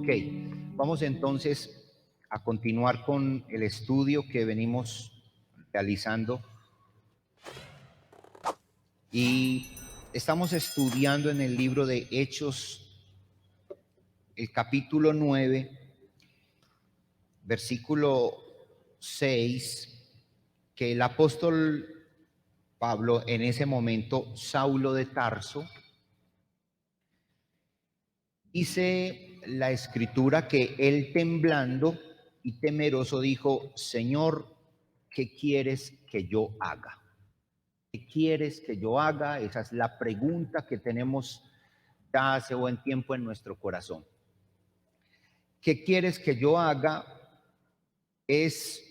Ok, vamos entonces a continuar con el estudio que venimos realizando y estamos estudiando en el libro de Hechos, el capítulo 9, versículo 6, que el apóstol Pablo, en ese momento Saulo de Tarso, dice la escritura que él temblando y temeroso dijo: Señor, ¿qué quieres que yo haga? ¿Qué quieres que yo haga? Esa es la pregunta que tenemos ya hace buen tiempo en nuestro corazón. ¿Qué quieres que yo haga? Es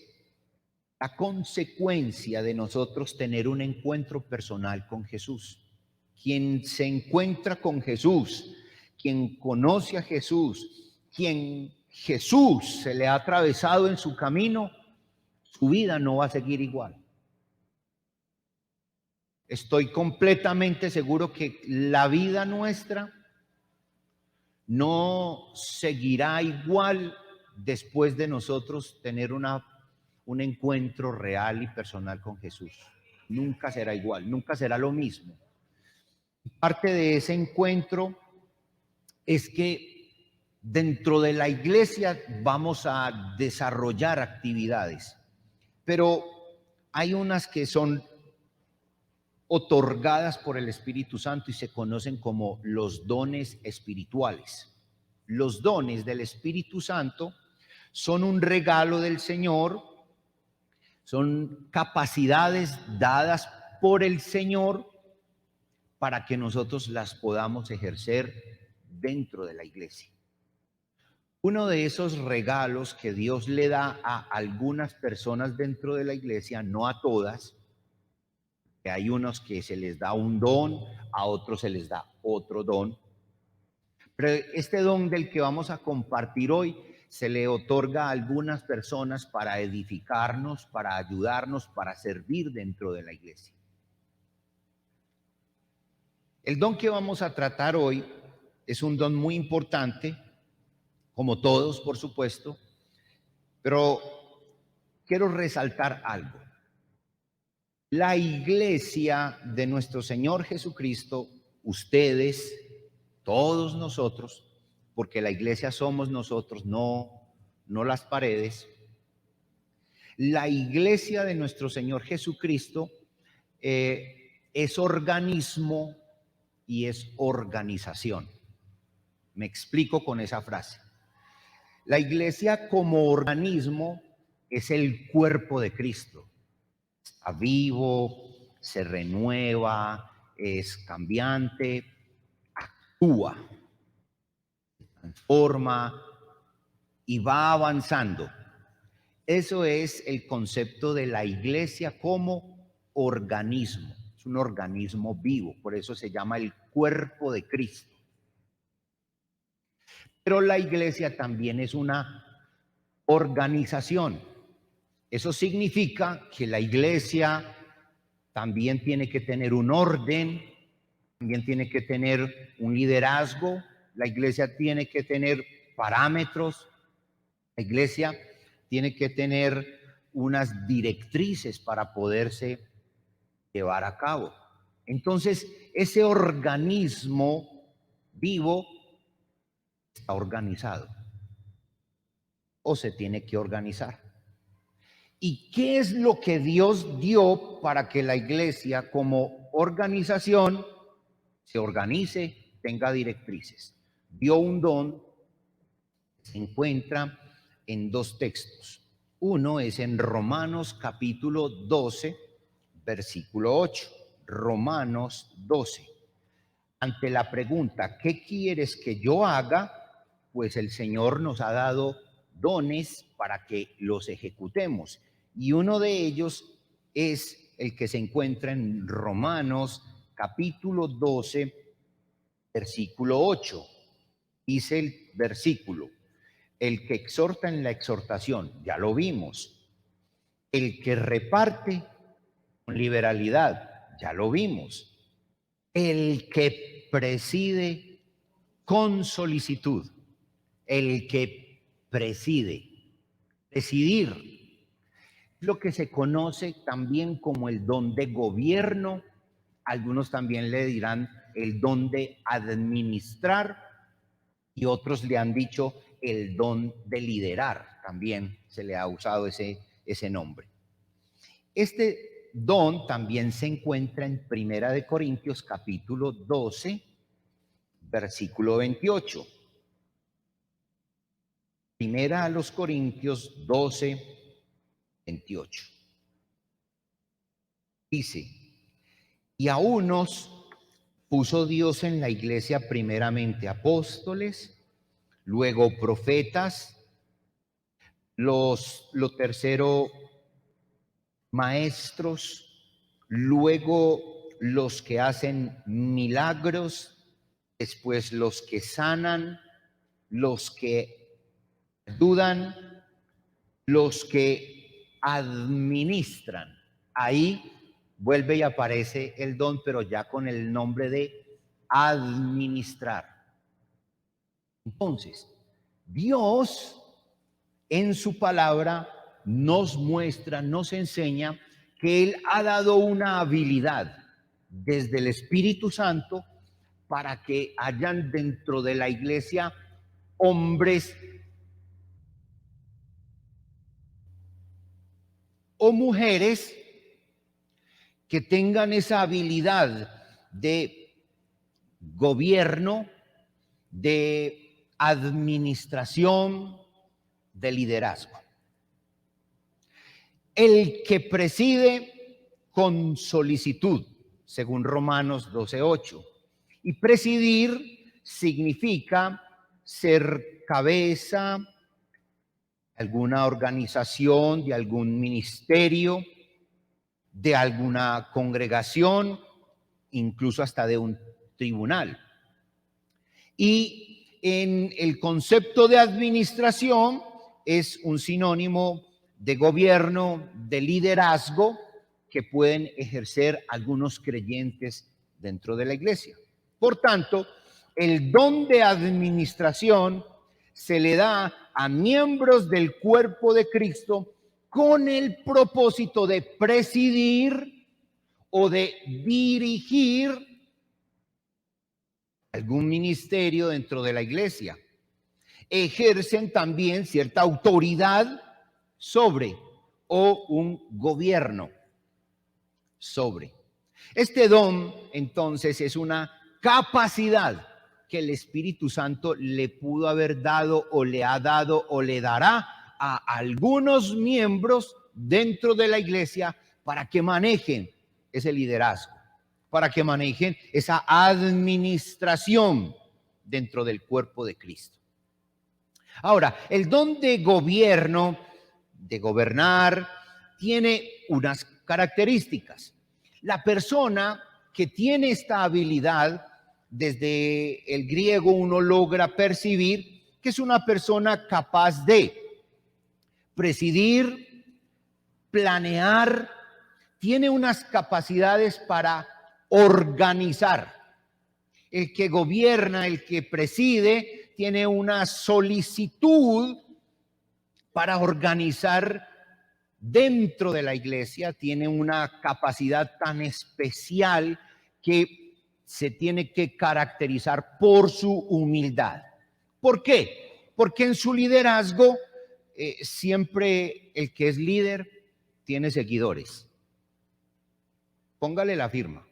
la consecuencia de nosotros tener un encuentro personal con Jesús. Quien se encuentra con Jesús, quien conoce a Jesús, quien Jesús se le ha atravesado en su camino, su vida no va a seguir igual. Estoy completamente seguro que la vida nuestra no seguirá igual después de nosotros tener un encuentro real y personal con Jesús. Nunca será igual, nunca será lo mismo. Parte de ese encuentro es que dentro de la iglesia vamos a desarrollar actividades, pero hay unas que son otorgadas por el Espíritu Santo y se conocen como los dones espirituales. Los dones del Espíritu Santo son un regalo del Señor, son capacidades dadas por el Señor para que nosotros las podamos ejercer dentro de la iglesia. Uno de esos regalos que Dios le da a algunas personas dentro de la iglesia, no a todas, que hay unos que se les da un don, a otros se les da otro don, pero este don del que vamos a compartir hoy se le otorga a algunas personas para edificarnos, para ayudarnos, para servir dentro de la iglesia. El don que vamos a tratar hoy es un don muy importante, como todos, por supuesto, pero quiero resaltar algo. La iglesia de nuestro Señor Jesucristo, ustedes, todos nosotros, porque la iglesia somos nosotros, no las paredes. La iglesia de nuestro Señor Jesucristo es organismo y es organización. Me explico con esa frase. La iglesia como organismo es el cuerpo de Cristo. Está vivo, se renueva, es cambiante, actúa, se transforma y va avanzando. Eso es el concepto de la iglesia como organismo. Es un organismo vivo, por eso se llama el cuerpo de Cristo. Pero la iglesia también es una organización. Eso significa que la iglesia también tiene que tener un orden, también tiene que tener un liderazgo, la iglesia tiene que tener parámetros, la iglesia tiene que tener unas directrices para poderse llevar a cabo. Entonces, ese organismo vivo está organizado o se tiene que organizar. ¿Y qué es lo que Dios dio para que la iglesia como organización se organice, tenga directrices? Dio un don que se encuentra en dos textos. Uno es en Romanos capítulo 12, versículo 8. Romanos 12. Ante la pregunta, ¿qué quieres que yo haga? Pues el Señor nos ha dado dones para que los ejecutemos. Y uno de ellos es el que se encuentra en Romanos capítulo 12, versículo 8. Dice el versículo: el que exhorta en la exhortación, ya lo vimos. El que reparte con liberalidad, ya lo vimos. El que preside con solicitud. el que preside. Presidir, lo que se conoce también como el don de gobierno, algunos también le dirán el don de administrar y otros le han dicho el don de liderar, también se le ha usado ese nombre. Este don también se encuentra en Primera de Corintios capítulo 12, versículo 28. Primera a los Corintios 12, 28. Dice, y a unos puso Dios en la iglesia primeramente apóstoles, luego profetas, lo tercero maestros, luego los que hacen milagros, después los que sanan, los que ayudan, los que administran. Ahí vuelve y aparece el don, pero ya con el nombre de administrar. Entonces, Dios en su palabra nos muestra, nos enseña que Él ha dado una habilidad desde el Espíritu Santo para que hayan dentro de la iglesia hombres o mujeres que tengan esa habilidad de gobierno, de administración, de liderazgo. El que preside con solicitud, según Romanos 12:8. Y presidir significa ser cabeza de alguna organización, de algún ministerio, de alguna congregación, incluso hasta de un tribunal. Y en el concepto de administración es un sinónimo de gobierno, de liderazgo que pueden ejercer algunos creyentes dentro de la iglesia. Por tanto, el don de administración se le da a miembros del cuerpo de Cristo con el propósito de presidir o de dirigir algún ministerio dentro de la iglesia. Ejercen también cierta autoridad sobre o un gobierno sobre. Este don, entonces, es una capacidad que el Espíritu Santo le pudo haber dado o le ha dado o le dará a algunos miembros dentro de la iglesia para que manejen ese liderazgo, para que manejen esa administración dentro del cuerpo de Cristo. Ahora, el don de gobierno, de gobernar, tiene unas características. La persona que tiene esta habilidad, desde el griego uno logra percibir que es una persona capaz de presidir, planear, tiene unas capacidades para organizar. El que gobierna, el que preside, tiene una solicitud para organizar dentro de la iglesia, tiene una capacidad tan especial que se tiene que caracterizar por su humildad. ¿Por qué? Porque en su liderazgo siempre el que es líder tiene seguidores. Póngale la firma.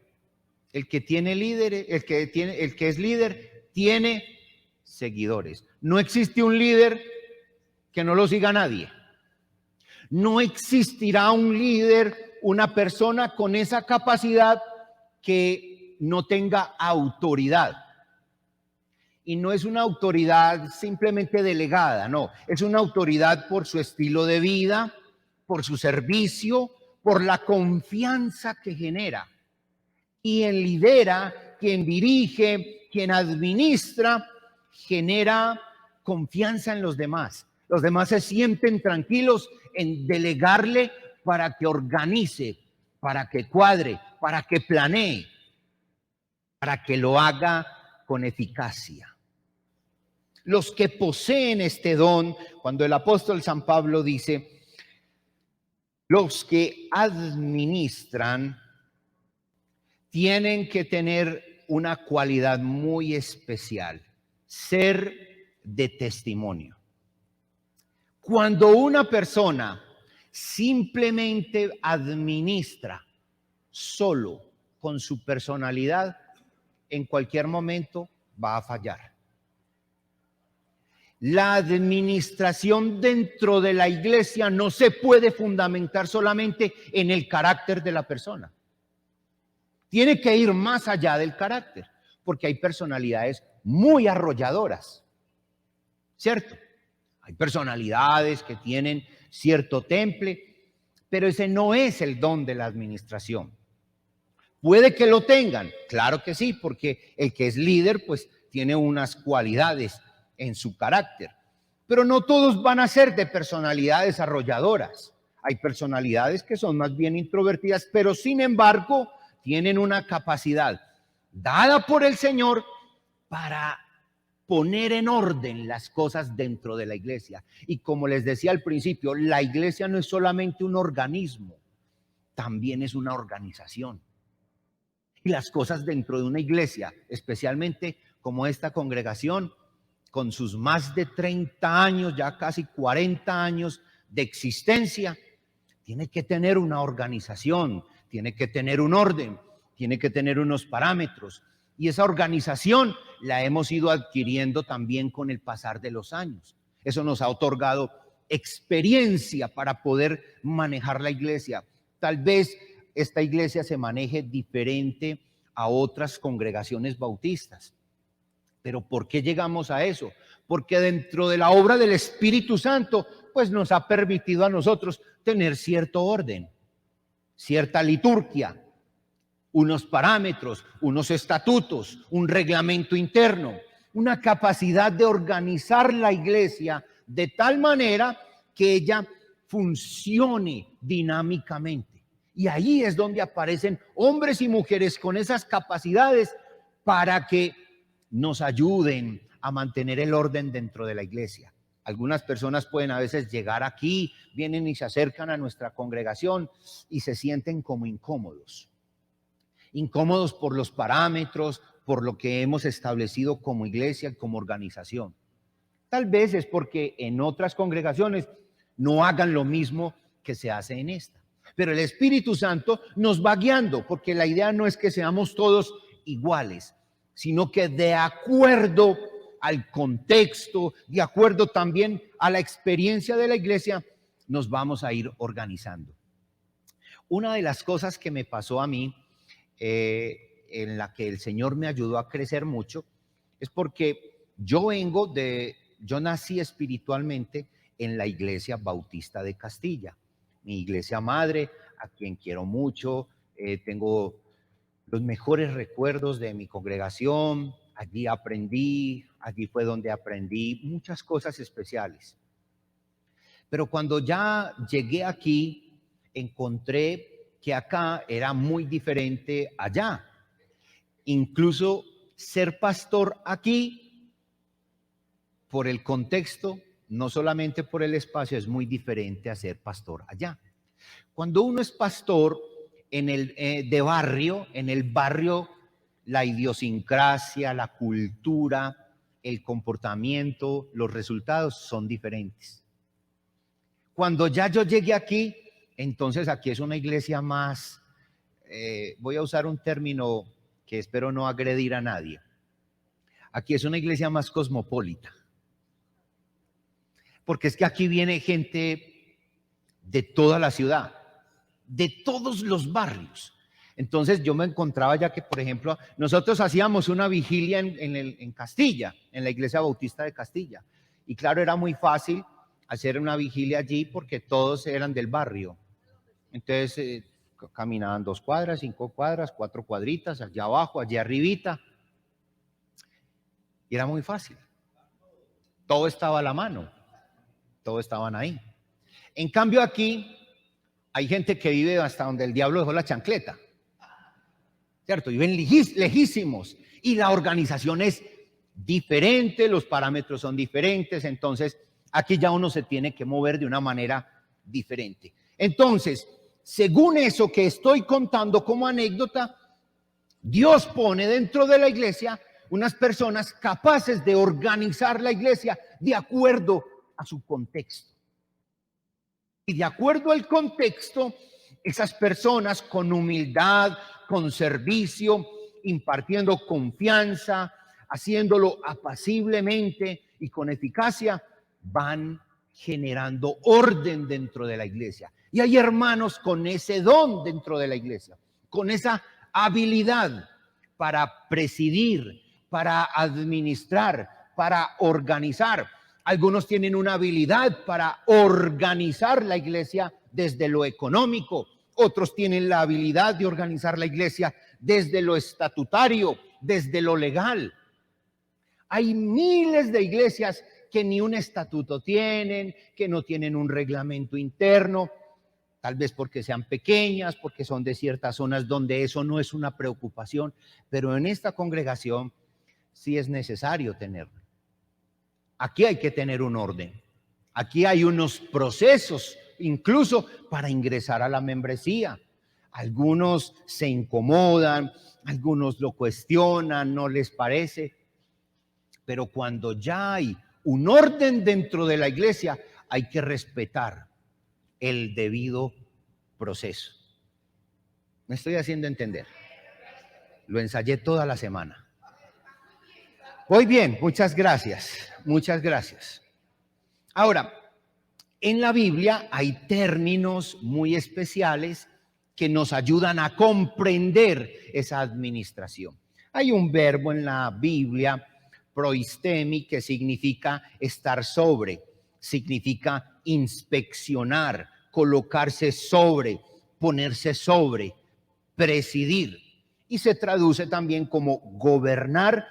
El que tiene líder, el que es líder tiene seguidores. No existe un líder que no lo siga nadie. No existirá un líder, una persona con esa capacidad que no tenga autoridad. Y no es una autoridad simplemente delegada, no. Es una autoridad por su estilo de vida, por su servicio, por la confianza que genera. Quien lidera, quien dirige, quien administra, genera confianza en los demás. Los demás se sienten tranquilos en delegarle para que organice, para que cuadre, para que planee, para que lo haga con eficacia. Los que poseen este don, cuando el apóstol San Pablo dice, los que administran tienen que tener una cualidad muy especial, ser de testimonio. Cuando una persona simplemente administra solo con su personalidad, en cualquier momento va a fallar. La administración dentro de la iglesia no se puede fundamentar solamente en el carácter de la persona. Tiene que ir más allá del carácter, porque hay personalidades muy arrolladoras, ¿cierto? Hay personalidades que tienen cierto temple, pero ese no es el don de la administración. Puede que lo tengan, claro que sí, porque el que es líder pues tiene unas cualidades en su carácter, pero no todos van a ser de personalidades arrolladoras. Hay personalidades que son más bien introvertidas, pero sin embargo tienen una capacidad dada por el Señor para poner en orden las cosas dentro de la iglesia. Y como les decía al principio, la iglesia no es solamente un organismo, también es una organización. Y las cosas dentro de una iglesia, especialmente como esta congregación, con sus más de 30 años, ya casi 40 años de existencia, tiene que tener una organización, tiene que tener un orden, tiene que tener unos parámetros. Y esa organización la hemos ido adquiriendo también con el pasar de los años. Eso nos ha otorgado experiencia para poder manejar la iglesia. Tal vez esta iglesia se maneje diferente a otras congregaciones bautistas. Pero ¿por qué llegamos a eso? Porque dentro de la obra del Espíritu Santo, pues nos ha permitido a nosotros tener cierto orden, cierta liturgia, unos parámetros, unos estatutos, un reglamento interno, una capacidad de organizar la iglesia de tal manera que ella funcione dinámicamente. Y ahí es donde aparecen hombres y mujeres con esas capacidades para que nos ayuden a mantener el orden dentro de la iglesia. Algunas personas pueden a veces llegar aquí, vienen y se acercan a nuestra congregación y se sienten como incómodos. Incómodos por los parámetros, por lo que hemos establecido como iglesia, como organización. Tal vez es porque en otras congregaciones no hagan lo mismo que se hace en esta. Pero el Espíritu Santo nos va guiando, porque la idea no es que seamos todos iguales, sino que de acuerdo al contexto, de acuerdo también a la experiencia de la iglesia, nos vamos a ir organizando. Una de las cosas que me pasó a mí, en la que el Señor me ayudó a crecer mucho, es porque yo nací espiritualmente en la Iglesia Bautista de Castilla, mi iglesia madre, a quien quiero mucho. Tengo los mejores recuerdos de mi congregación. Allí aprendí, allí fue donde aprendí muchas cosas especiales. Pero cuando ya llegué aquí, encontré que acá era muy diferente allá. Incluso ser pastor aquí, por el contexto, no solamente por el espacio, es muy diferente a ser pastor allá. Cuando uno es pastor de barrio, en el barrio, la idiosincrasia, la cultura, el comportamiento, los resultados son diferentes. Cuando ya yo llegué aquí, entonces aquí es una iglesia más, voy a usar un término que espero no agredir a nadie. Aquí es una iglesia más cosmopolita. Porque es que aquí viene gente de toda la ciudad, de todos los barrios. Entonces yo me encontraba ya que, por ejemplo, nosotros hacíamos una vigilia en Castilla, en la Iglesia Bautista de Castilla. Y claro, era muy fácil hacer una vigilia allí porque todos eran del barrio. Entonces caminaban 2 cuadras, 5 cuadras, 4 cuadritas, allá abajo, allá arribita. Y era muy fácil. Todo estaba a la mano. Todos estaban ahí. En cambio aquí hay gente que vive hasta donde el diablo dejó la chancleta, ¿cierto? Viven lejísimos y la organización es diferente, los parámetros son diferentes, entonces aquí ya uno se tiene que mover de una manera diferente. Entonces, según eso que estoy contando como anécdota, Dios pone dentro de la iglesia unas personas capaces de organizar la iglesia de acuerdo a su contexto. Y de acuerdo al contexto, esas personas con humildad, con servicio, impartiendo confianza, haciéndolo apaciblemente y con eficacia, van generando orden dentro de la iglesia. Y hay hermanos con ese don dentro de la iglesia, con esa habilidad para presidir, para administrar, para organizar. Algunos tienen una habilidad para organizar la iglesia desde lo económico, otros tienen la habilidad de organizar la iglesia desde lo estatutario, desde lo legal. Hay miles de iglesias que ni un estatuto tienen, que no tienen un reglamento interno, tal vez porque sean pequeñas, porque son de ciertas zonas donde eso no es una preocupación, pero en esta congregación sí es necesario tenerlo. Aquí hay que tener un orden. Aquí hay unos procesos, incluso para ingresar a la membresía. Algunos se incomodan, algunos lo cuestionan, no les parece. Pero cuando ya hay un orden dentro de la iglesia, hay que respetar el debido proceso. ¿Me estoy haciendo entender? Lo ensayé toda la semana. Muy bien, muchas gracias. Muchas gracias. Ahora, en la Biblia hay términos muy especiales que nos ayudan a comprender esa administración. Hay un verbo en la Biblia, proistemi, que significa estar sobre, significa inspeccionar, colocarse sobre, ponerse sobre, presidir. Y se traduce también como gobernar,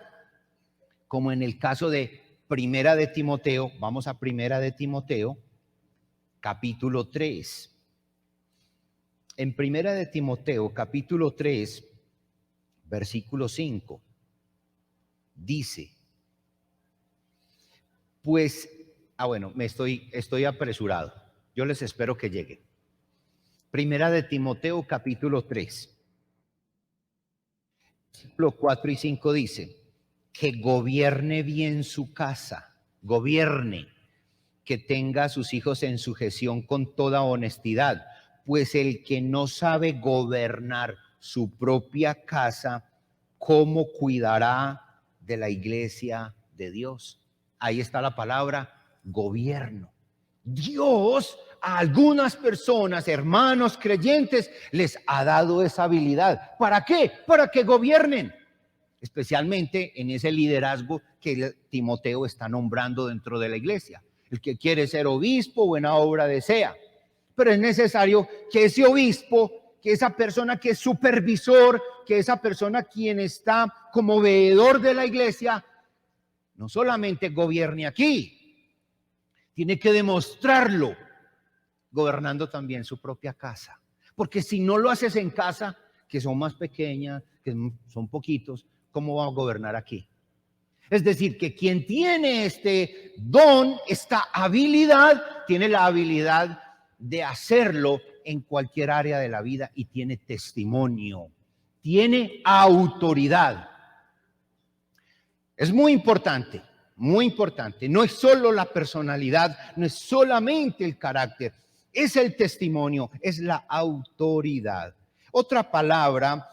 como en el caso de Primera de Timoteo. Vamos a Primera de Timoteo, capítulo 3. En Primera de Timoteo, capítulo 3, versículo 5, dice, pues, estoy apresurado. Yo les espero que llegue. Primera de Timoteo, capítulo 3, versículo 4 y 5 dice, que gobierne bien su casa, gobierne, que tenga a sus hijos en sujeción con toda honestidad, pues el que no sabe gobernar su propia casa, ¿cómo cuidará de la iglesia de Dios? Ahí está la palabra gobierno. Dios a algunas personas, hermanos creyentes, les ha dado esa habilidad. ¿Para qué? Para que gobiernen. Especialmente en ese liderazgo que Timoteo está nombrando dentro de la iglesia. El que quiere ser obispo, buena obra desea. Pero es necesario que ese obispo, que esa persona que es supervisor, que esa persona quien está como veedor de la iglesia, no solamente gobierne aquí, tiene que demostrarlo gobernando también su propia casa. Porque si no lo haces en casa, que son más pequeñas, que son poquitos, ¿cómo va a gobernar aquí? Es decir, que quien tiene este don, esta habilidad, tiene la habilidad de hacerlo en cualquier área de la vida y tiene testimonio, tiene autoridad. Es muy importante, muy importante. No es solo la personalidad, no es solamente el carácter, es el testimonio, es la autoridad. Otra palabra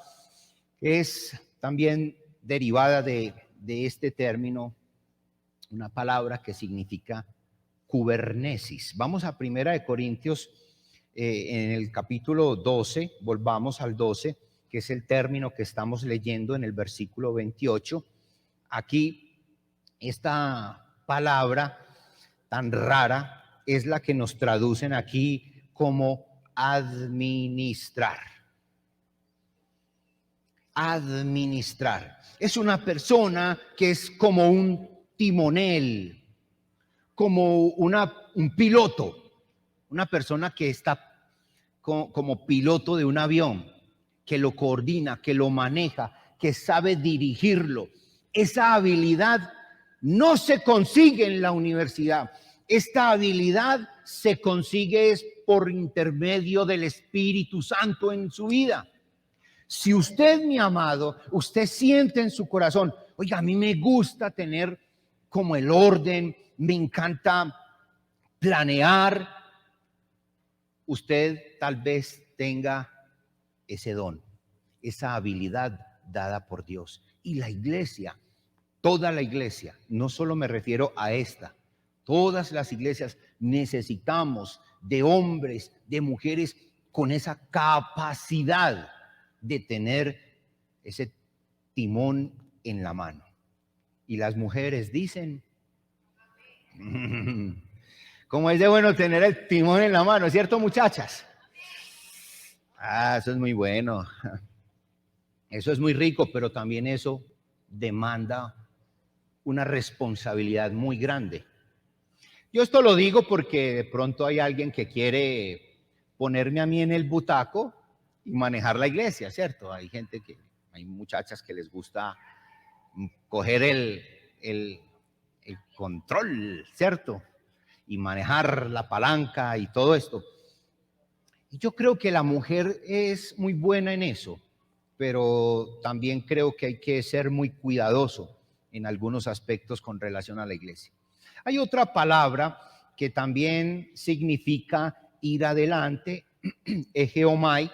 es también derivada de este término, una palabra que significa cubernesis. Vamos a Primera de Corintios, en el capítulo 12, volvamos al 12, que es el término que estamos leyendo en el versículo 28. Aquí, esta palabra tan rara es la que nos traducen aquí como administrar. Administrar. Es una persona que es como un timonel, como un piloto, una persona que está como piloto de un avión, que lo coordina, que lo maneja, que sabe dirigirlo. Esa habilidad no se consigue en la universidad. Esta habilidad se consigue es por intermedio del Espíritu Santo en su vida. Si usted, mi amado, usted siente en su corazón, oiga, a mí me gusta tener como el orden, me encanta planear, usted tal vez tenga ese don, esa habilidad dada por Dios. Y la iglesia, toda la iglesia, no solo me refiero a esta, todas las iglesias necesitamos de hombres, de mujeres con esa capacidad de tener ese timón en la mano. Y las mujeres dicen, como es de bueno tener el timón en la mano, ¿cierto, muchachas? Eso es muy bueno. Eso es muy rico, pero también eso demanda una responsabilidad muy grande. Yo esto lo digo porque de pronto hay alguien que quiere ponerme a mí en el butaco y manejar la iglesia, ¿cierto? Hay muchachas que les gusta coger el control, ¿cierto? Y manejar la palanca y todo esto. Y yo creo que la mujer es muy buena en eso, pero también creo que hay que ser muy cuidadoso en algunos aspectos con relación a la iglesia. Hay otra palabra que también significa ir adelante, egeomai.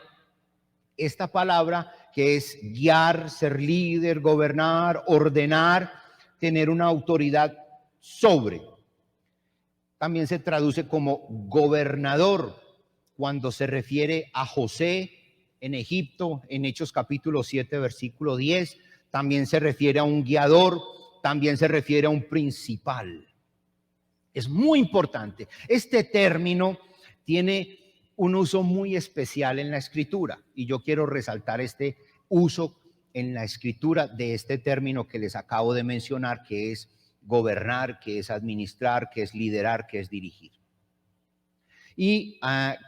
Esta palabra que es guiar, ser líder, gobernar, ordenar, tener una autoridad sobre. También se traduce como gobernador cuando se refiere a José en Egipto, en Hechos capítulo 7, versículo 10. También se refiere a un guiador, también se refiere a un principal. Es muy importante. Este término tiene un uso muy especial en la escritura y yo quiero resaltar este uso en la escritura de este término que les acabo de mencionar, que es gobernar, que es administrar, que es liderar, que es dirigir. Y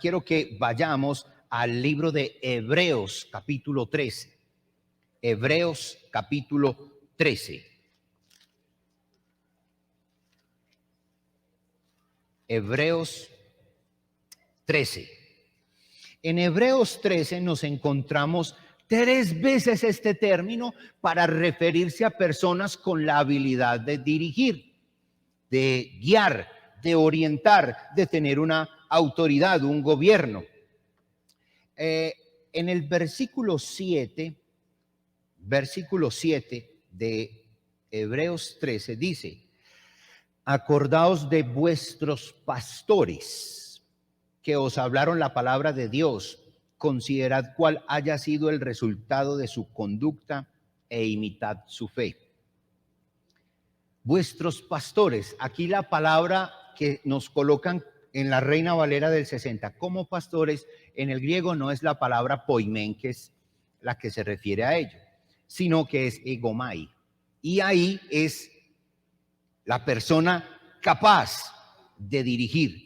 quiero que vayamos al libro de Hebreos capítulo 13. Hebreos capítulo 13. Hebreos 13. En Hebreos 13 nos encontramos 3 veces este término para referirse a personas con la habilidad de dirigir, de guiar, de orientar, de tener una autoridad, un gobierno. En el versículo 7 de Hebreos 13 dice: acordaos de vuestros pastores que os hablaron la palabra de Dios, considerad cuál haya sido el resultado de su conducta e imitad su fe. Vuestros pastores, aquí la palabra que nos colocan en la Reina Valera del 60 como pastores, en el griego no es la palabra poimen, que es la que se refiere a ello, sino que es egomai. Y ahí es la persona capaz de dirigir,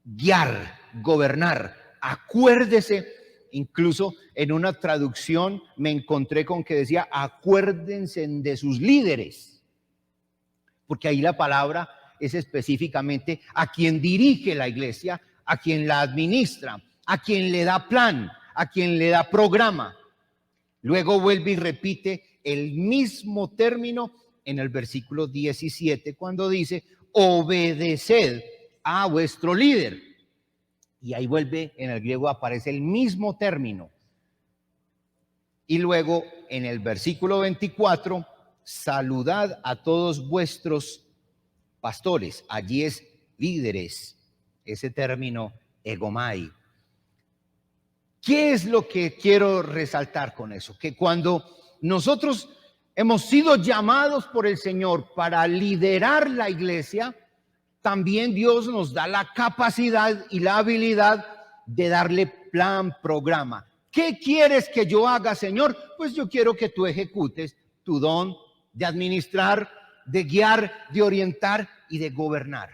guiar, gobernar. Acuérdese, incluso en una traducción me encontré con que decía, acuérdense de sus líderes, porque ahí la palabra es específicamente a quien dirige la iglesia, a quien la administra, a quien le da plan, a quien le da programa. Luego vuelve y repite el mismo término en el versículo 17 cuando dice, obedeced a vuestro líder. Y ahí vuelve, en el griego aparece el mismo término. Y luego en el versículo 24, saludad a todos vuestros pastores. Allí es líderes, ese término egomai. ¿Qué es lo que quiero resaltar con eso? Que cuando nosotros hemos sido llamados por el Señor para liderar la iglesia, también Dios nos da la capacidad y la habilidad de darle plan, programa. ¿Qué quieres que yo haga, Señor? Pues yo quiero que tú ejecutes tu don de administrar, de guiar, de orientar y de gobernar.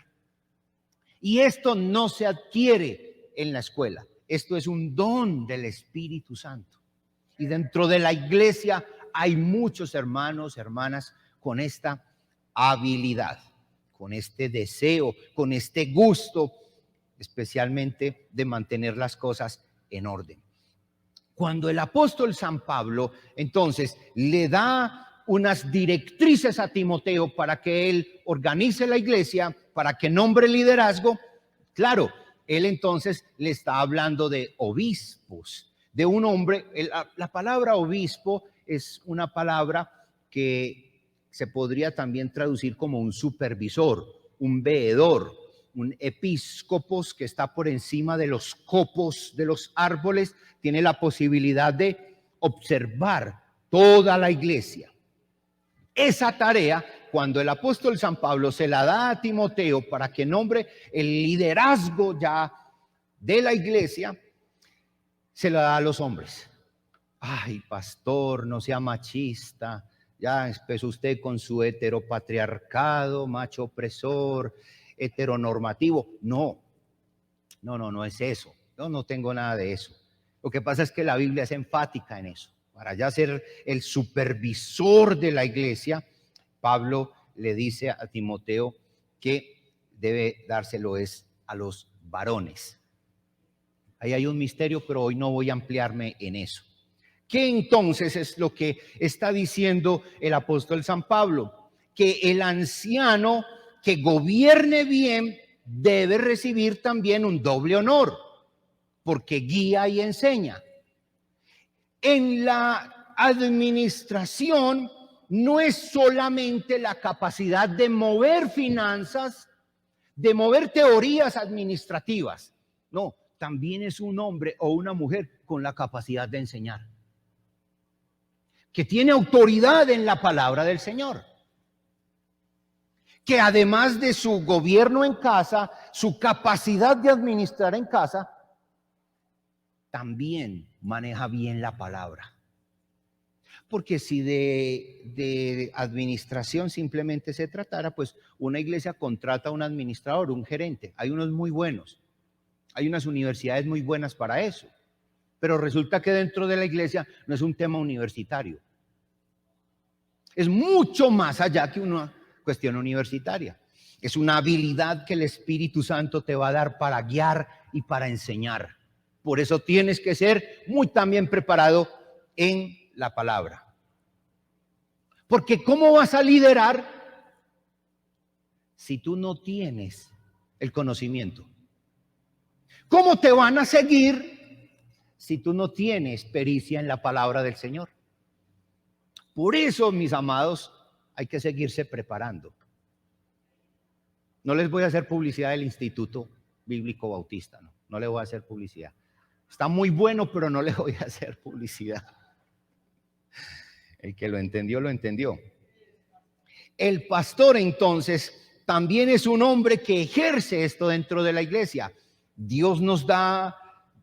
Y esto no se adquiere en la escuela. Esto es un don del Espíritu Santo. Y dentro de la iglesia hay muchos hermanos, hermanas con esta habilidad, con este deseo, con este gusto, especialmente de mantener las cosas en orden. Cuando el apóstol San Pablo entonces le da unas directrices a Timoteo para que él organice la iglesia, para que nombre liderazgo, claro, él entonces le está hablando de obispos, de un hombre. La palabra obispo es una palabra que se podría también traducir como un supervisor, un veedor, un episcopos que está por encima de los copos de los árboles, tiene la posibilidad de observar toda la iglesia. Esa tarea, cuando el apóstol San Pablo se la da a Timoteo para que nombre el liderazgo ya de la iglesia, se la da a los hombres. Ay, pastor, no sea machista. Ya empezó usted con su heteropatriarcado, macho opresor, heteronormativo. No es eso. Yo no tengo nada de eso. Lo que pasa es que la Biblia es enfática en eso. Para ya ser el supervisor de la iglesia, Pablo le dice a Timoteo que debe dárselo es a los varones. Ahí hay un misterio, pero hoy no voy a ampliarme en eso. ¿Qué entonces es lo que está diciendo el apóstol San Pablo? Que el anciano que gobierne bien debe recibir también un doble honor, porque guía y enseña. En la administración no es solamente la capacidad de mover finanzas, de mover teorías administrativas. No, también es un hombre o una mujer con la capacidad de enseñar, que tiene autoridad en la palabra del Señor, que además de su gobierno en casa, su capacidad de administrar en casa, también maneja bien la palabra. Porque si de administración simplemente se tratara, pues una iglesia contrata a un administrador, un gerente. Hay unos muy buenos, hay unas universidades muy buenas para eso. Pero resulta que dentro de la iglesia no es un tema universitario. Es mucho más allá que una cuestión universitaria. Es una habilidad que el Espíritu Santo te va a dar para guiar y para enseñar. Por eso tienes que ser muy también preparado en la palabra. Porque ¿cómo vas a liderar si tú no tienes el conocimiento? ¿Cómo te van a seguir si tú no tienes pericia en la palabra del Señor? Por eso, mis amados, hay que seguirse preparando. No les voy a hacer publicidad del Instituto Bíblico Bautista, no les voy a hacer publicidad. Está muy bueno, pero no les voy a hacer publicidad. El que lo entendió, lo entendió. El pastor, entonces, también es un hombre que ejerce esto dentro de la iglesia. Dios nos da,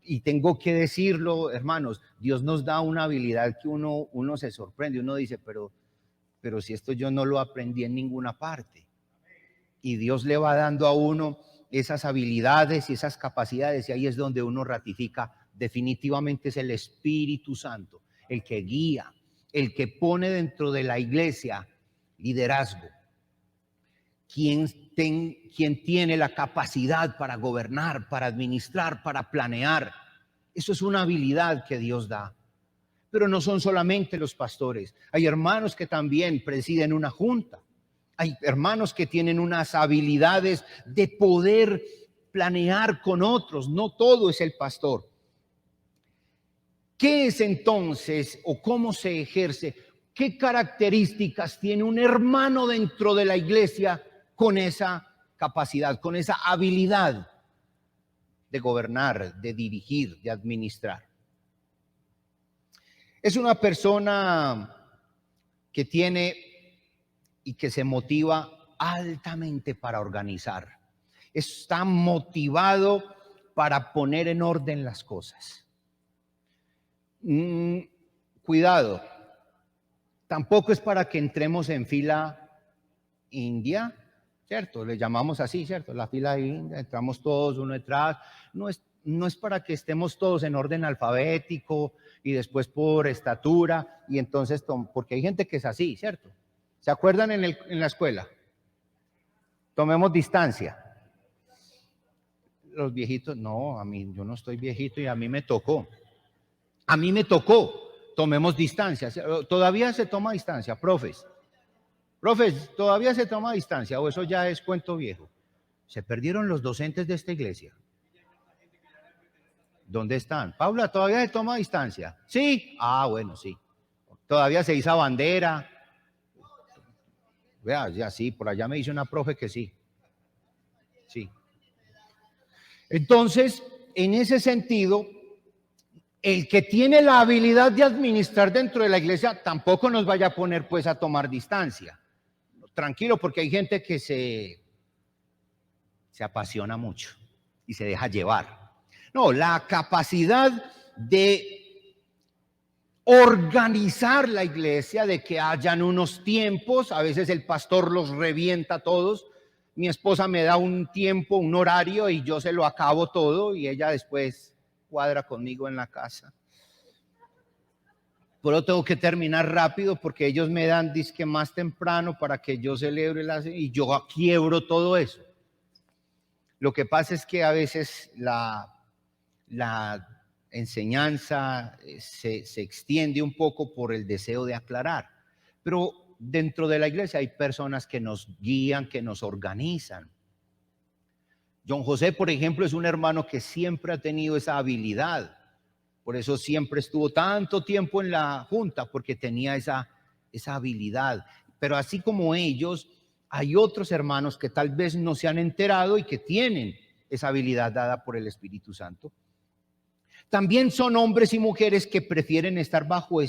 y tengo que decirlo, hermanos, Dios nos da una habilidad que uno se sorprende. Uno dice, pero si esto yo no lo aprendí en ninguna parte. Y Dios le va dando a uno esas habilidades y esas capacidades, y ahí es donde uno ratifica, definitivamente es el Espíritu Santo, el que guía, el que pone dentro de la iglesia liderazgo. Quien tiene la capacidad para gobernar, para administrar, para planear. Eso es una habilidad que Dios da. Pero no son solamente los pastores. Hay hermanos que también presiden una junta. Hay hermanos que tienen unas habilidades de poder planear con otros. No todo es el pastor. ¿Qué es entonces o cómo se ejerce? ¿Qué características tiene un hermano dentro de la iglesia con esa capacidad, con esa habilidad de gobernar, de dirigir, de administrar? Es una persona que tiene y que se motiva altamente para organizar. Está motivado para poner en orden las cosas. Cuidado, tampoco es para que entremos en fila india, ¿cierto? Le llamamos así, ¿cierto? La fila india, entramos todos uno detrás. No es para que estemos todos en orden alfabético y después por estatura, y entonces, porque hay gente que es así, ¿cierto? ¿Se acuerdan en la escuela? Tomemos distancia. Los viejitos, no, yo no estoy viejito y a mí me tocó. A mí me tocó. Tomemos distancia. Todavía se toma distancia, profes. Profes, todavía se toma distancia o eso ya es cuento viejo. Se perdieron los docentes de esta iglesia. ¿Dónde están? Paula, ¿todavía se toma distancia? ¿Sí? Ah, bueno, sí. Todavía se iza bandera. Vea, ya sí, por allá me dice una profe que sí. Sí. Entonces, en ese sentido, el que tiene la habilidad de administrar dentro de la iglesia tampoco nos vaya a poner pues a tomar distancia. Tranquilo, porque hay gente que se apasiona mucho y se deja llevar. No, la capacidad de organizar la iglesia, de que hayan unos tiempos, a veces el pastor los revienta a todos. Mi esposa me da un tiempo, un horario y yo se lo acabo todo y ella después cuadra conmigo en la casa. Pero tengo que terminar rápido porque ellos me dan disque más temprano para que yo celebre y yo quiebro todo eso. Lo que pasa es que a veces la enseñanza se extiende un poco por el deseo de aclarar, pero dentro de la iglesia hay personas que nos guían, que nos organizan. John José, por ejemplo, es un hermano que siempre ha tenido esa habilidad, por eso siempre estuvo tanto tiempo en la junta, porque tenía esa habilidad. Pero así como ellos, hay otros hermanos que tal vez no se han enterado y que tienen esa habilidad dada por el Espíritu Santo. También son hombres y mujeres que prefieren estar bajo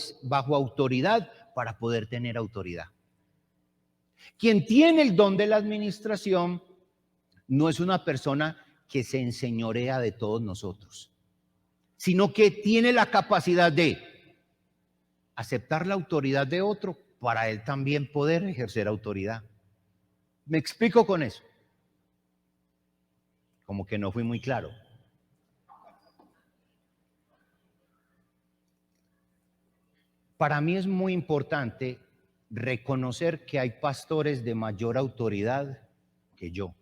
autoridad para poder tener autoridad. Quien tiene el don de la administración no es una persona que se enseñorea de todos nosotros, sino que tiene la capacidad de aceptar la autoridad de otro para él también poder ejercer autoridad. ¿Me explico con eso? Como que no fui muy claro. Para mí es muy importante reconocer que hay pastores de mayor autoridad que yo.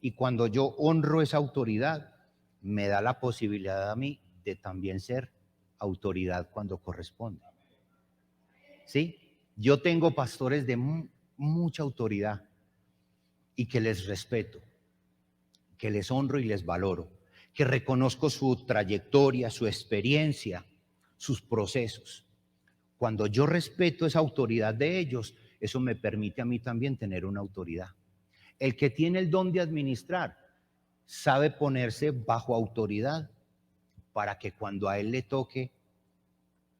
Y cuando yo honro esa autoridad, me da la posibilidad a mí de también ser autoridad cuando corresponde. ¿Sí? Yo tengo pastores de mucha autoridad y que les respeto, que les honro y les valoro, que reconozco su trayectoria, su experiencia, sus procesos. Cuando yo respeto esa autoridad de ellos, eso me permite a mí también tener una autoridad. El que tiene el don de administrar sabe ponerse bajo autoridad para que cuando a él le toque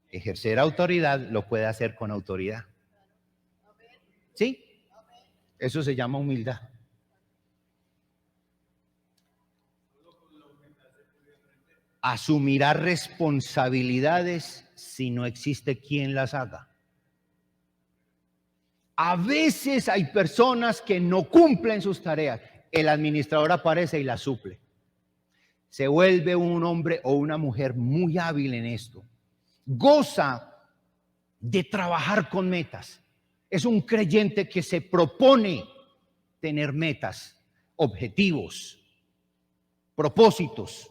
ejercer autoridad, lo pueda hacer con autoridad. ¿Sí? Eso se llama humildad. Asumirá responsabilidades si no existe quien las haga. A veces hay personas que no cumplen sus tareas. El administrador aparece y las suple. Se vuelve un hombre o una mujer muy hábil en esto. Goza de trabajar con metas. Es un creyente que se propone tener metas, objetivos, propósitos.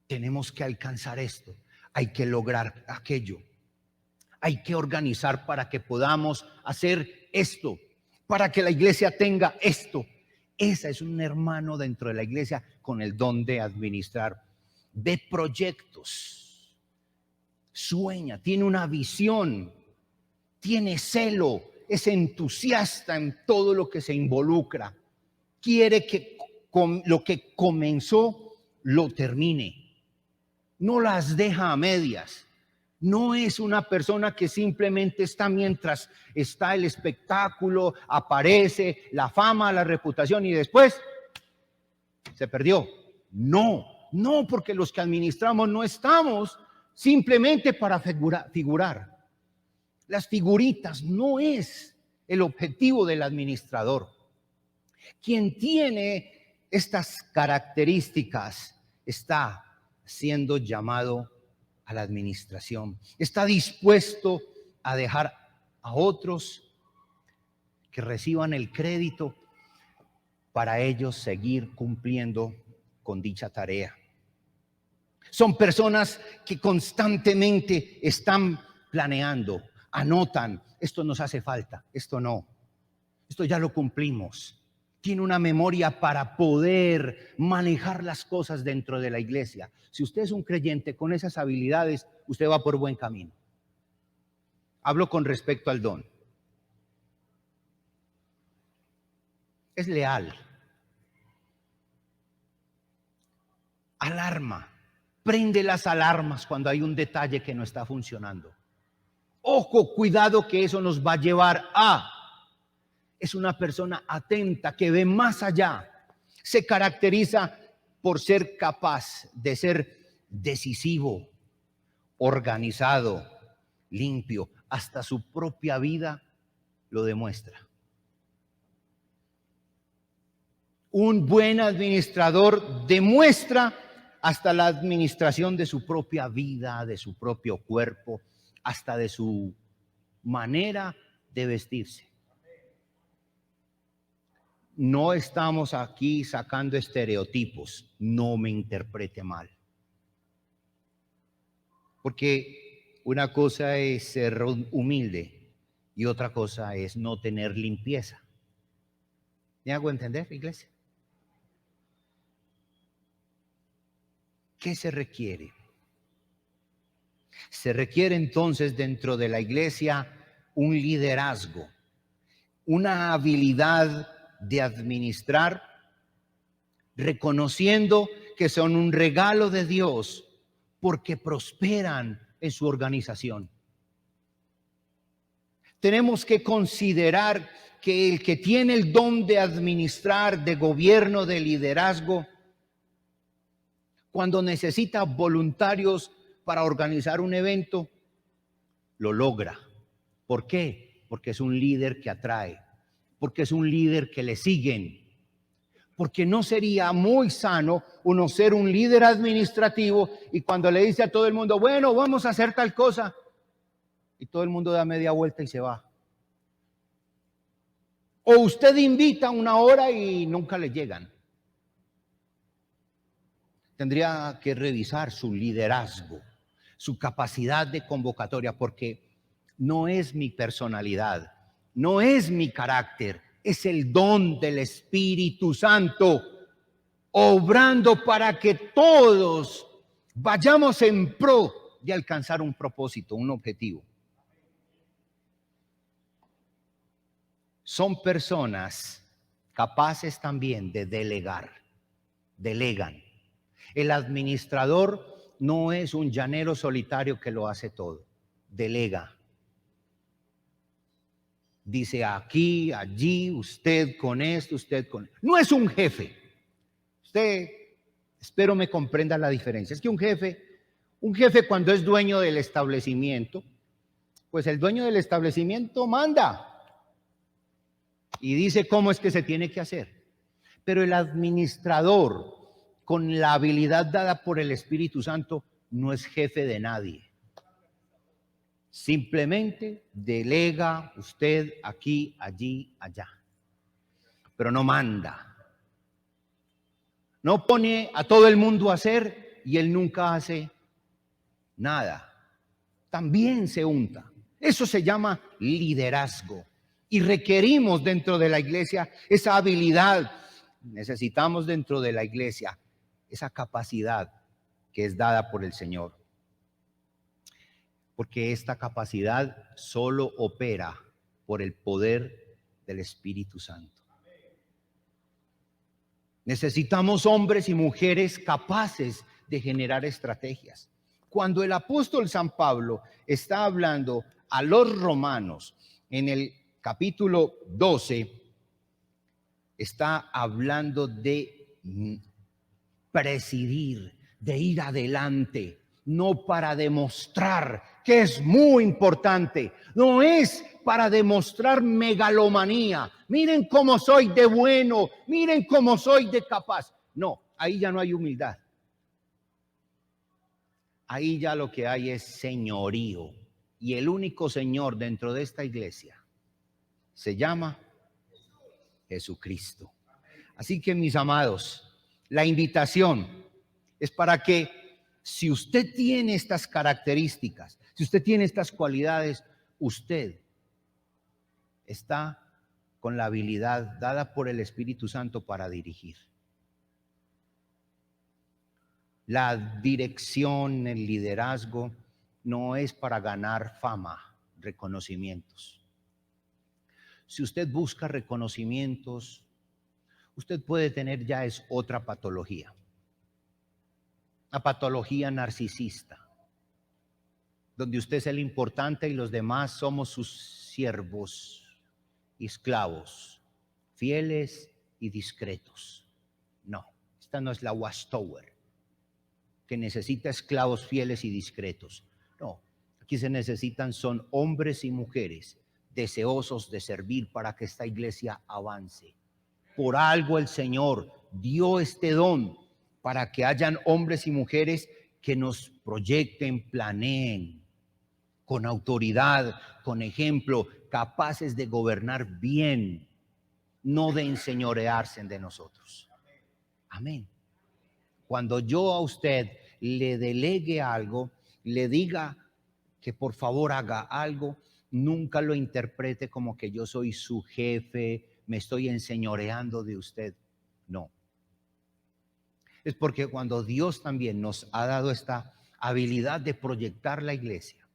Tenemos que alcanzar esto. Hay que lograr aquello. Hay que organizar para que podamos hacer esto, para que la iglesia tenga esto. Ese es un hermano dentro de la iglesia con el don de administrar. Ve proyectos, sueña, tiene una visión, tiene celo, es entusiasta en todo lo que se involucra. Quiere que lo que comenzó lo termine. No las deja a medias. No es una persona que simplemente está mientras está el espectáculo, aparece, la fama, la reputación y después se perdió. No, porque los que administramos no estamos simplemente para figurar. Las figuritas no es el objetivo del administrador. Quien tiene estas características está siendo llamado a la administración. Está dispuesto a dejar a otros que reciban el crédito para ellos seguir cumpliendo con dicha tarea. Son personas que constantemente están planeando, anotan, esto nos hace falta, esto no, esto ya lo cumplimos. Tiene una memoria para poder manejar las cosas dentro de la iglesia. Si usted es un creyente con esas habilidades, usted va por buen camino. Hablo con respecto al don. Es leal. Alarma. Prende las alarmas cuando hay un detalle que no está funcionando. Ojo, cuidado, que eso nos va a llevar a... Es una persona atenta que ve más allá. Se caracteriza por ser capaz de ser decisivo, organizado, limpio. Hasta su propia vida lo demuestra. Un buen administrador demuestra hasta la administración de su propia vida, de su propio cuerpo, hasta de su manera de vestirse. No estamos aquí sacando estereotipos, no me interprete mal. Porque una cosa es ser humilde y otra cosa es no tener limpieza. ¿Me hago entender, iglesia? ¿Qué se requiere? Se requiere entonces dentro de la iglesia un liderazgo, una habilidad de administrar, reconociendo que son un regalo de Dios porque prosperan en su organización. Tenemos que considerar que el que tiene el don de administrar, de gobierno, de liderazgo, cuando necesita voluntarios para organizar un evento, lo logra. ¿Por qué? Porque es un líder que atrae, porque es un líder que le siguen. Porque no sería muy sano uno ser un líder administrativo y cuando le dice a todo el mundo, bueno, vamos a hacer tal cosa, y todo el mundo da media vuelta y se va. O usted invita una hora y nunca le llegan. Tendría que revisar su liderazgo, su capacidad de convocatoria, porque no es mi personalidad, no es mi carácter, es el don del Espíritu Santo, obrando para que todos vayamos en pro de alcanzar un propósito, un objetivo. Son personas capaces también de delegar, delegan. El administrador no es un llanero solitario que lo hace todo, delega. Dice aquí, allí, usted con esto, usted con... No es un jefe. Usted, espero me comprenda la diferencia. Es que un jefe cuando es dueño del establecimiento, pues el dueño del establecimiento manda y dice cómo es que se tiene que hacer. Pero el administrador, con la habilidad dada por el Espíritu Santo, no es jefe de nadie. Simplemente delega usted aquí, allí, allá. Pero no manda. No pone a todo el mundo a hacer y él nunca hace nada. También se unta. Eso se llama liderazgo. Y requerimos dentro de la iglesia esa habilidad. Necesitamos dentro de la iglesia esa capacidad que es dada por el Señor. Porque esta capacidad solo opera por el poder del Espíritu Santo. Necesitamos hombres y mujeres capaces de generar estrategias. Cuando el apóstol San Pablo está hablando a los romanos en el capítulo 12, está hablando de presidir, de ir adelante, no para demostrar que es muy importante, no es para demostrar megalomanía, miren cómo soy de bueno, miren cómo soy de capaz. No, ahí ya no hay humildad. Ahí ya lo que hay es señorío. Y el único señor dentro de esta iglesia se llama Jesucristo. Así que, mis amados, la invitación es para que si usted tiene estas características, si usted tiene estas cualidades, usted está con la habilidad dada por el Espíritu Santo para dirigir. La dirección, el liderazgo, no es para ganar fama, reconocimientos. Si usted busca reconocimientos, usted puede tener ya es otra patología. Una patología narcisista, donde usted es el importante y los demás somos sus siervos y esclavos, fieles y discretos. No, esta no es la Watchtower, que necesita esclavos fieles y discretos. No, aquí se necesitan son hombres y mujeres deseosos de servir para que esta iglesia avance. Por algo el Señor dio este don para que hayan hombres y mujeres que nos proyecten, planeen con autoridad, con ejemplo, capaces de gobernar bien, no de enseñorearse de nosotros. Amén. Cuando yo a usted le delegue algo, le diga que por favor haga algo, nunca lo interprete como que yo soy su jefe, me estoy enseñoreando de usted. No. Es porque cuando Dios también nos ha dado esta habilidad de proyectar la iglesia,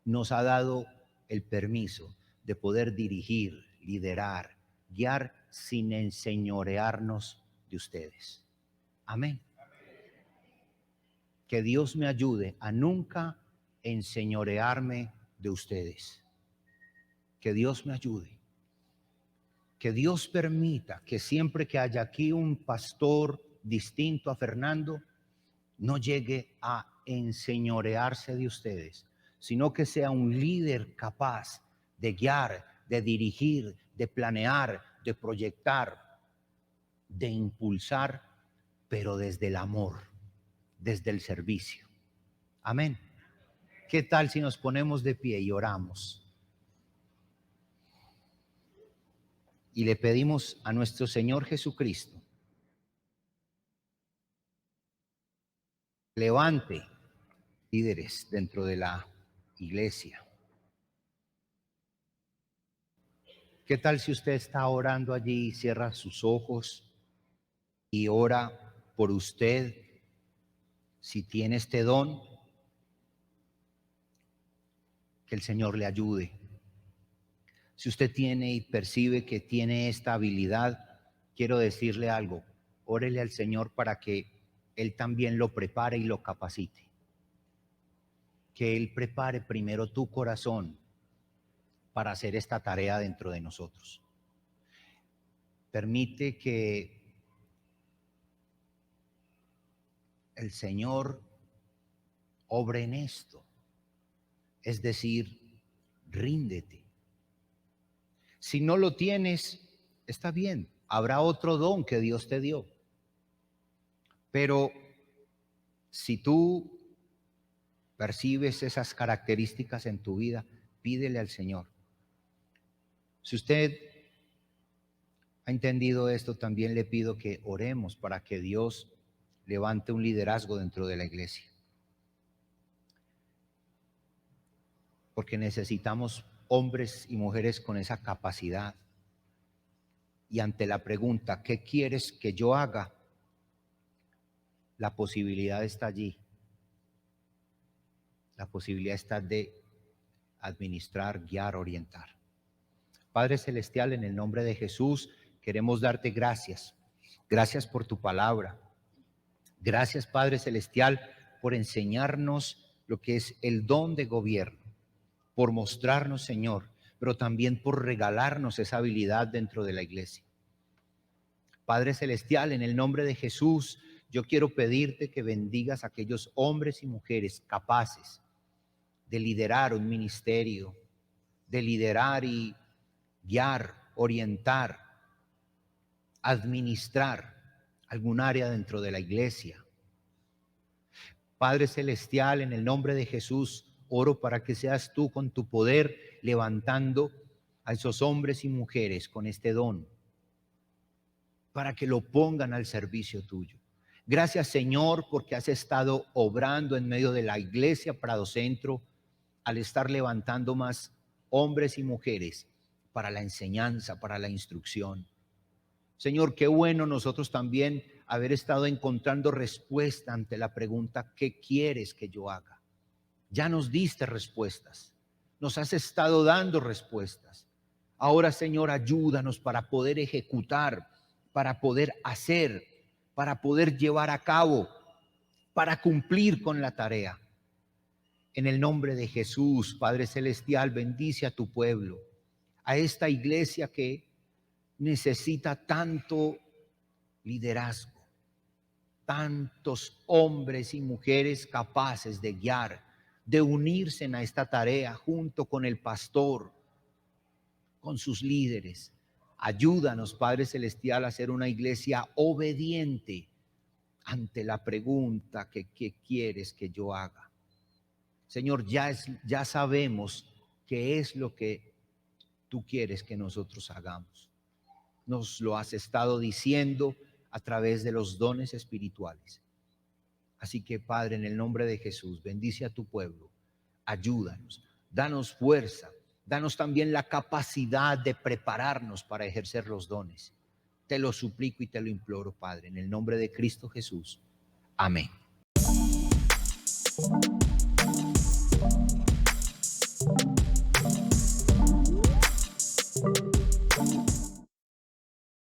nos ha dado el permiso de poder dirigir, liderar, guiar sin enseñorearnos de ustedes. Amén. Que Dios me ayude a nunca enseñorearme de ustedes. Que Dios me ayude. Que Dios permita que siempre que haya aquí un pastor distinto a Fernando, no llegue a enseñorearse de ustedes, sino que sea un líder capaz de guiar, de dirigir, de planear, de proyectar, de impulsar, pero desde el amor, desde el servicio. Amén. ¿Qué tal si nos ponemos de pie y oramos? Y le pedimos a nuestro Señor Jesucristo, levante líderes dentro de la iglesia. ¿Qué tal si usted está orando allí, cierra sus ojos y ora por usted? Si tiene este don, que el Señor le ayude. Si usted tiene y percibe que tiene esta habilidad, quiero decirle algo, órele al Señor para que Él también lo prepare y lo capacite. Que Él prepare primero tu corazón para hacer esta tarea dentro de nosotros. Permite que el Señor obre en esto. Es decir, ríndete. Si no lo tienes, está bien. Habrá otro don que Dios te dio. Pero si tú percibes esas características en tu vida, pídele al Señor. Si usted ha entendido esto, también le pido que oremos para que Dios levante un liderazgo dentro de la iglesia. Porque necesitamos hombres y mujeres con esa capacidad. Y ante la pregunta, ¿qué quieres que yo haga? La posibilidad está allí. La posibilidad está de administrar, guiar, orientar. Padre Celestial, en el nombre de Jesús, queremos darte gracias. Gracias por tu palabra. Gracias, Padre Celestial, por enseñarnos lo que es el don de gobierno, por mostrarnos, Señor, pero también por regalarnos esa habilidad dentro de la iglesia. Padre Celestial, en el nombre de Jesús, yo quiero pedirte que bendigas a aquellos hombres y mujeres capaces de liderar un ministerio, de liderar y guiar, orientar, administrar algún área dentro de la iglesia. Padre Celestial, en el nombre de Jesús, oro para que seas tú con tu poder levantando a esos hombres y mujeres con este don para que lo pongan al servicio tuyo. Gracias, Señor, porque has estado obrando en medio de la iglesia Prado Centro al estar levantando más hombres y mujeres para la enseñanza, para la instrucción. Señor, qué bueno nosotros también haber estado encontrando respuesta ante la pregunta, ¿qué quieres que yo haga? Ya nos diste respuestas, nos has estado dando respuestas. Ahora, Señor, ayúdanos para poder ejecutar, para poder hacer, para poder llevar a cabo, para cumplir con la tarea. En el nombre de Jesús, Padre Celestial, bendice a tu pueblo, a esta iglesia que necesita tanto liderazgo, tantos hombres y mujeres capaces de guiar, de unirse a esta tarea junto con el pastor, con sus líderes. Ayúdanos, Padre Celestial, a ser una iglesia obediente ante la pregunta que ¿qué quieres que yo haga? Señor, ya sabemos qué es lo que tú quieres que nosotros hagamos. Nos lo has estado diciendo a través de los dones espirituales. Así que, Padre, en el nombre de Jesús, bendice a tu pueblo, ayúdanos, danos fuerza, danos también la capacidad de prepararnos para ejercer los dones. Te lo suplico y te lo imploro, Padre, en el nombre de Cristo Jesús. Amén.